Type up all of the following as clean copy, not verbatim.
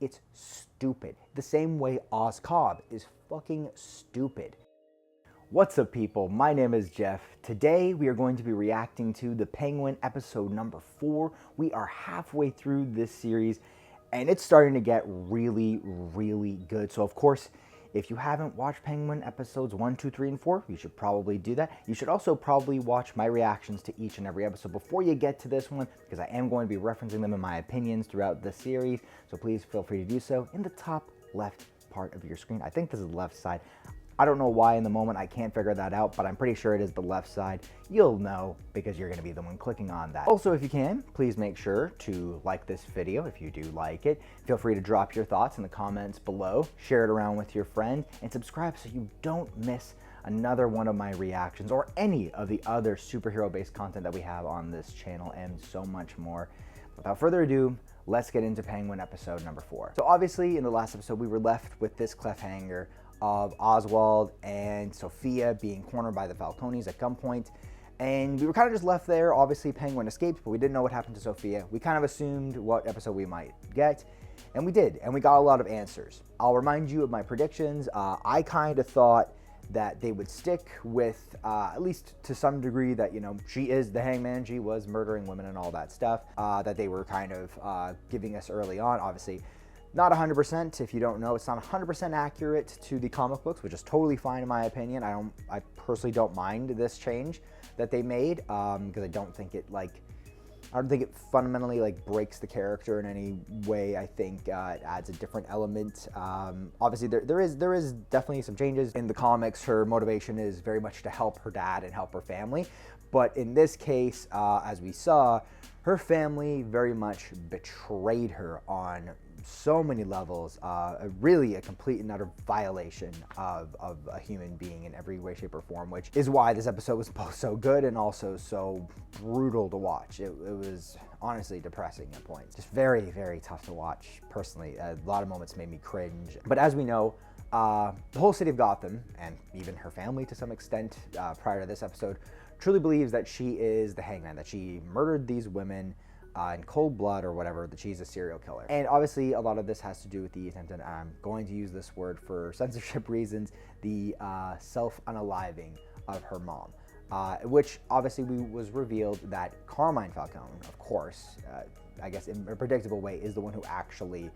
It's stupid. The same way Oz Cobb is fucking stupid. What's up, people? My name is Jeff. Today we are going to be reacting to The Penguin episode number 4. We are halfway through this series and it's starting to get really, really good. So of course, if you haven't watched Penguin episodes 1, 2, 3, and 4, you should probably do that. You should also probably watch my reactions to each and every episode before you get to this one, because I am going to be referencing them in my opinions throughout the series. So please feel free to do so in the top left part of your screen. I think this is the left side. I don't know why in the moment, I can't figure that out, but I'm pretty sure it is the left side. You'll know because you're gonna be the one clicking on that. Also, if you can, please make sure to like this video if you do like it. Feel free to drop your thoughts in the comments below, share it around with your friend, and subscribe so you don't miss another one of my reactions or any of the other superhero-based content that we have on this channel and so much more. Without further ado, let's get into Penguin episode number 4. So obviously in the last episode, we were left with this cliffhanger of Oswald and Sofia being cornered by the Falcones at gunpoint. And we were kind of just left there. Obviously, Penguin escaped, but we didn't know what happened to Sofia. We kind of assumed what episode we might get, and we did, and we got a lot of answers. I'll remind you of my predictions. I kind of thought that they would stick with, at least to some degree, that, you know, she is the Hangman, she was murdering women and all that stuff, that they were kind of giving us early on. Obviously, not 100%, if you don't know, it's not 100% accurate to the comic books, which is totally fine in my opinion. I personally don't mind this change that they made, because I don't think it fundamentally breaks the character in any way. I think it adds a different element. Obviously there is definitely some changes in the comics. Her motivation is very much to help her dad and help her family. But in this case, as we saw, her family very much betrayed her on so many levels, really a complete and utter violation of a human being in every way, shape, or form, which is why this episode was both so good and also so brutal to watch. It was honestly depressing at points. Just very, very tough to watch, personally. A lot of moments made me cringe. But as we know, the whole city of Gotham, and even her family to some extent prior to this episode, truly believes that she is the Hangman, that she murdered these women in cold blood or whatever, that she's a serial killer. And obviously a lot of this has to do with the attempted, I'm going to use this word for censorship reasons, the self-unaliving of her mom. Which obviously was revealed that Carmine Falcone, of course, I guess in a predictable way, is the one who actually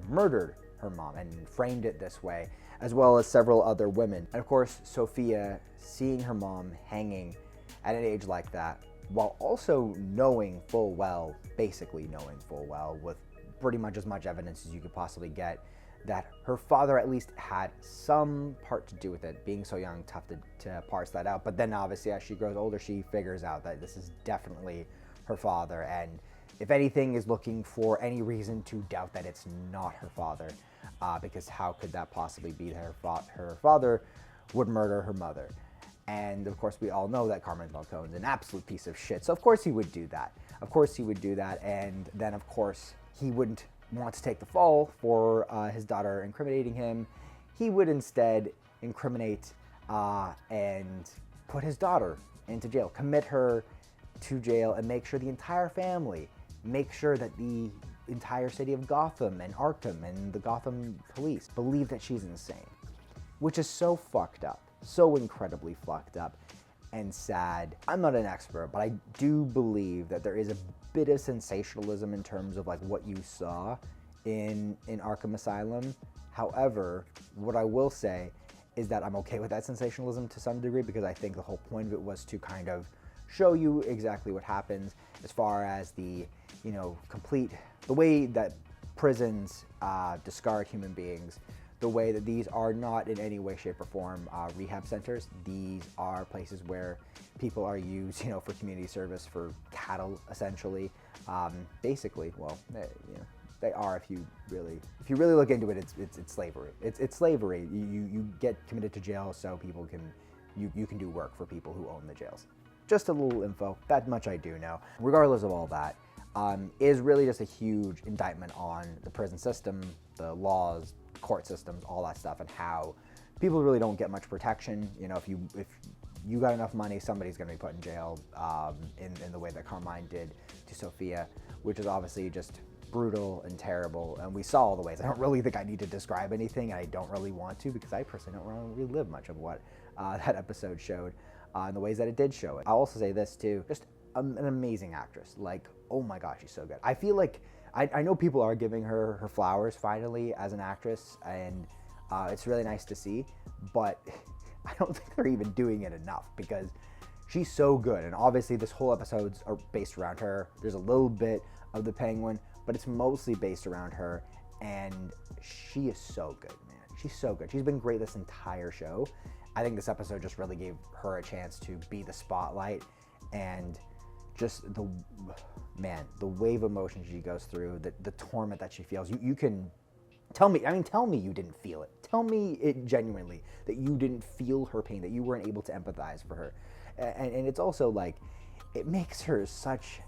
murdered her mom and framed it this way, as well as several other women. And of course, Sofia seeing her mom hanging at an age like that, while also knowing full well, basically knowing full well, with pretty much as much evidence as you could possibly get, that her father at least had some part to do with it. Being so young, tough to parse that out. But then obviously as she grows older, she figures out that this is definitely her father. And if anything is looking for any reason to doubt that it's not her father, because how could that possibly be that her father would murder her mother? And of course, we all know that Carmine Falcone is an absolute piece of shit. So of course he would do that. Of course he would do that. And then of course he wouldn't want to take the fall for his daughter incriminating him. He would instead incriminate and put his daughter into jail, commit her to jail, and make sure the entire family, make sure that the entire city of Gotham and Arkham and the Gotham police believe that she's insane, which is so fucked up. So incredibly fucked up and sad. I'm not an expert, but I do believe that there is a bit of sensationalism in terms of what you saw in Arkham Asylum. However, what I will say is that I'm okay with that sensationalism to some degree, because I think the whole point of it was to kind of show you exactly what happens as far as the, the way that prisons discard human beings, the way that these are not in any way, shape, or form rehab centers. These are places where people are used, for community service, for cattle, essentially. Basically, well, they are if you really look into it. It's slavery. It's slavery. You get committed to jail so people you can do work for people who own the jails. Just a little info. That much I do know. Regardless of all that, is really just a huge indictment on the prison system, the laws, court systems, all that stuff, and how people really don't get much protection. If you got enough money, somebody's going to be put in jail in the way that Carmine did to Sofia, which is obviously just brutal and terrible, and we saw all the ways. I don't really think I need to describe anything, and I don't really want to, because I personally don't really relive much of what that episode showed, and the ways that it did show it. I'll also say this too, just an amazing actress. Like, oh my gosh, she's so good. I feel like, I know people are giving her flowers finally as an actress, and it's really nice to see, but I don't think they're even doing it enough, because she's so good. And obviously this whole episodes are based around her. There's a little bit of the Penguin, but it's mostly based around her, and she is so good, man. She's so good. She's been great this entire show. I think this episode just really gave her a chance to be the spotlight, and just the wave of emotion she goes through, the torment that she feels. You can tell me you didn't feel it. Tell me it genuinely, that you didn't feel her pain, that you weren't able to empathize for her. And it's also like, it makes her such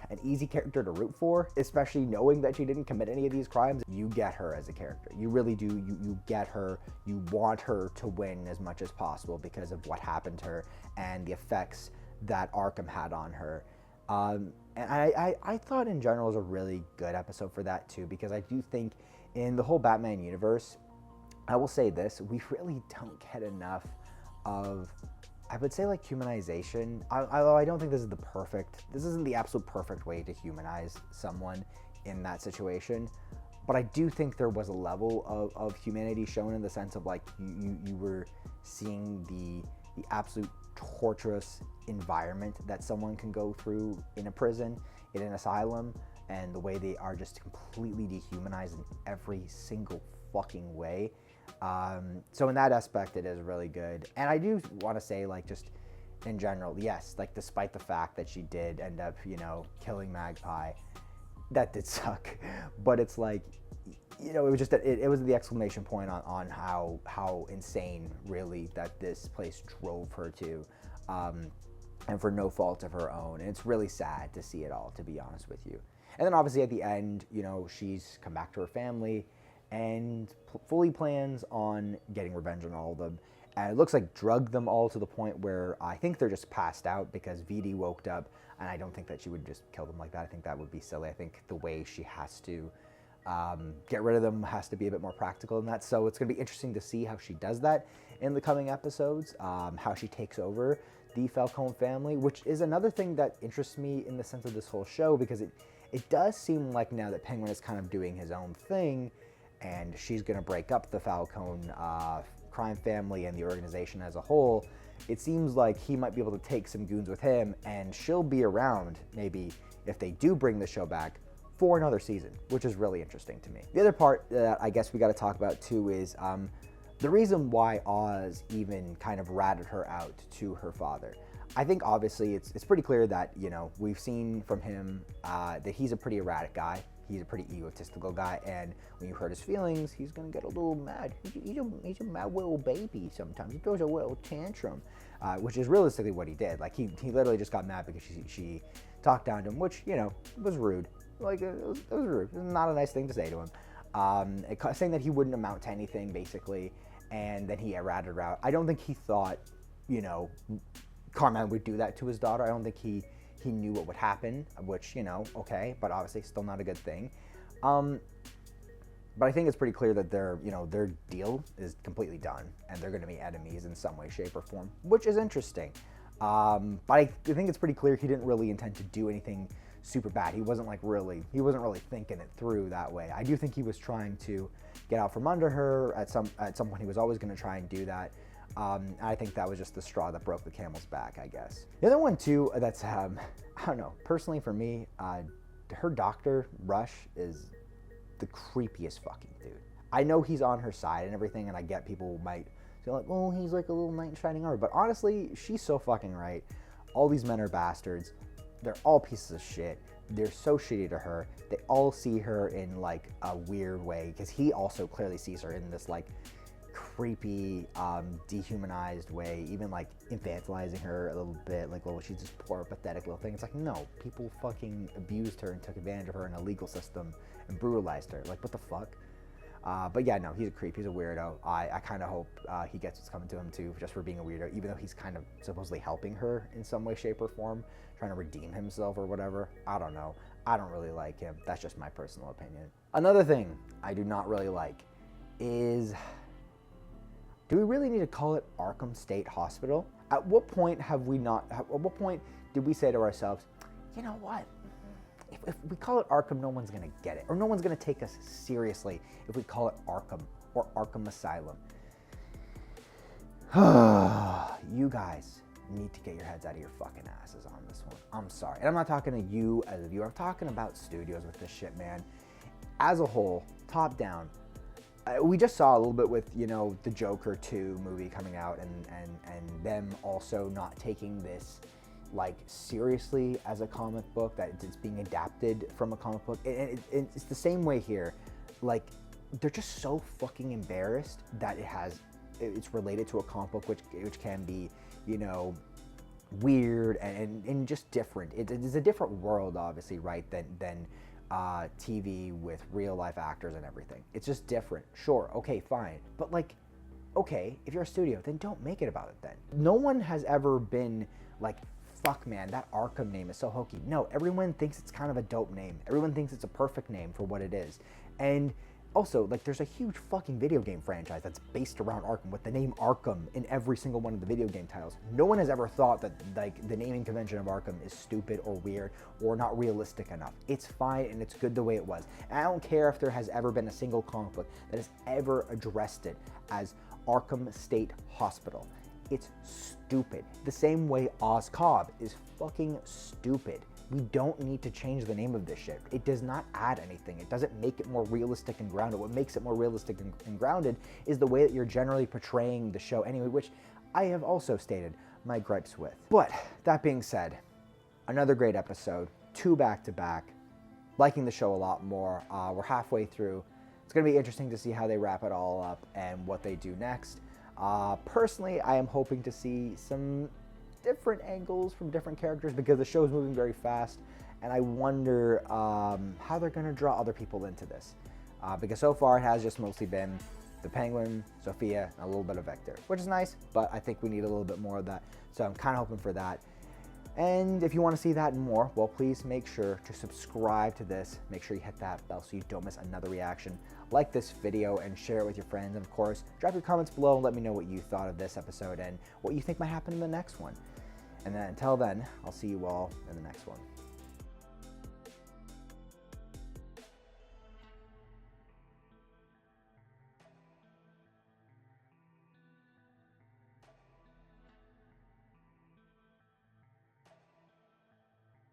an easy character to root for, especially knowing that she didn't commit any of these crimes. You get her as a character. You really do. You get her. You want her to win as much as possible because of what happened to her and the effects that Arkham had on her. And I thought in general it was a really good episode for that too, because I do think in the whole Batman universe, I will say this, we really don't get enough of, I would say, like, humanization. Although I don't think this isn't the absolute perfect way to humanize someone in that situation. But I do think there was a level of humanity shown, in the sense of, like, you were seeing the absolute torturous environment that someone can go through in a prison, in an asylum, and the way they are just completely dehumanized in every single fucking way. So in that aspect, it is really good. And I do want to say, like, just in general, yes, like, despite the fact that she did end up, killing Magpie, that did suck. But it's like, it was just, it was the exclamation point on how insane, really, that this place drove her to, and for no fault of her own. And it's really sad to see it all, to be honest with you. And then obviously at the end, she's come back to her family and fully plans on getting revenge on all of them. And it looks like drugged them all to the point where I think they're just passed out, because VD woke up, and I don't think that she would just kill them like that. I think that would be silly. I think the way she has to get rid of them has to be a bit more practical than that. So it's going to be interesting to see how she does that in the coming episodes, how she takes over the Falcone family, which is another thing that interests me in the sense of this whole show, because it does seem like now that Penguin is kind of doing his own thing, and she's going to break up the Falcone crime family and the organization as a whole, it seems like he might be able to take some goons with him, and she'll be around, maybe, if they do bring the show back, for another season, which is really interesting to me. The other part that I guess we got to talk about too is the reason why Oz even kind of ratted her out to her father. I think obviously it's pretty clear that, we've seen from him that he's a pretty erratic guy. He's a pretty egotistical guy, and when you hurt his feelings, he's gonna get a little mad. He's a mad little baby sometimes. He throws a little tantrum, which is realistically what he did. Like, he literally just got mad because she talked down to him, which, was rude. Like, it was rude. It was not a nice thing to say to him. Saying that he wouldn't amount to anything, basically, and then he ratted her out. I don't think he thought, Carmine would do that to his daughter. I don't think he knew what would happen, which, okay, but obviously still not a good thing. But I think it's pretty clear that their deal is completely done, and they're going to be enemies in some way, shape, or form, which is interesting. But I think it's pretty clear he didn't really intend to do anything super bad. He wasn't really thinking it through that way. I do think he was trying to get out from under her at some point. He was always going to try and do that. I think that was just the straw that broke the camel's back, I guess. The other one too, that's I don't know, personally for me, her doctor, Rush, is the creepiest fucking dude. I know he's on her side and everything, and I get people might feel like, oh, he's like a little knight in shining armor, but honestly, she's so fucking right. All these men are bastards. They're all pieces of shit. They're so shitty to her. They all see her in, like, a weird way, because he also clearly sees her in this, like, creepy, dehumanized way, even, like, infantilizing her a little bit, like, oh, she's this poor, pathetic little thing. It's like, no, people fucking abused her and took advantage of her in a legal system and brutalized her. Like, what the fuck? But yeah, no, he's a creep. He's a weirdo. I kind of hope he gets what's coming to him too, just for being a weirdo, even though he's kind of supposedly helping her in some way, shape, or form, trying to redeem himself or whatever. I don't know. I don't really like him. That's just my personal opinion. Another thing I do not really like is, do we really need to call it Arkham State Hospital? At what point did we say to ourselves, you know what? If we call it Arkham, no one's gonna get it. Or no one's gonna take us seriously if we call it Arkham or Arkham Asylum. You guys need to get your heads out of your fucking asses on this one. I'm sorry. And I'm not talking to you as a viewer. I'm talking about studios with this shit, man. As a whole, top down, we just saw a little bit with, you know, the Joker 2 movie coming out and them also not taking this like seriously as a comic book, that it's being adapted from a comic book. It's the same way here. Like, they're just so fucking embarrassed that it's related to a comic book, which can be, you know, weird and just different. It is a different world, obviously, right, than TV with real life actors and everything. It's just different. Sure, okay, fine. But like, okay, if you're a studio, then don't make it about it then. No one has ever been like, fuck man, that Arkham name is so hokey. No, everyone thinks it's kind of a dope name. Everyone thinks it's a perfect name for what it is. And also, like, there's a huge fucking video game franchise that's based around Arkham with the name Arkham in every single one of the video game titles. No one has ever thought that, like, the naming convention of Arkham is stupid or weird or not realistic enough. It's fine and it's good the way it was. And I don't care if there has ever been a single comic book that has ever addressed it as Arkham State Hospital. It's stupid. The same way Oz Cobb is fucking stupid. We don't need to change the name of this shit. It does not add anything. It doesn't make it more realistic and grounded. What makes it more realistic and grounded is the way that you're generally portraying the show anyway, which I have also stated my gripes with. But that being said, another great episode, 2 back-to-back, liking the show a lot more. We're halfway through. It's gonna be interesting to see how they wrap it all up and what they do next. Personally, I am hoping to see some different angles from different characters because the show is moving very fast, and I wonder how they're going to draw other people into this. Because so far it has just mostly been the Penguin, Sofia, and a little bit of Vector, which is nice, but I think we need a little bit more of that. So I'm kind of hoping for that. And if you want to see that and more, well, please make sure to subscribe to this. Make sure you hit that bell so you don't miss another reaction. Like this video and share it with your friends. And of course, drop your comments below and let me know what you thought of this episode and what you think might happen in the next one. And then until then, I'll see you all in the next one.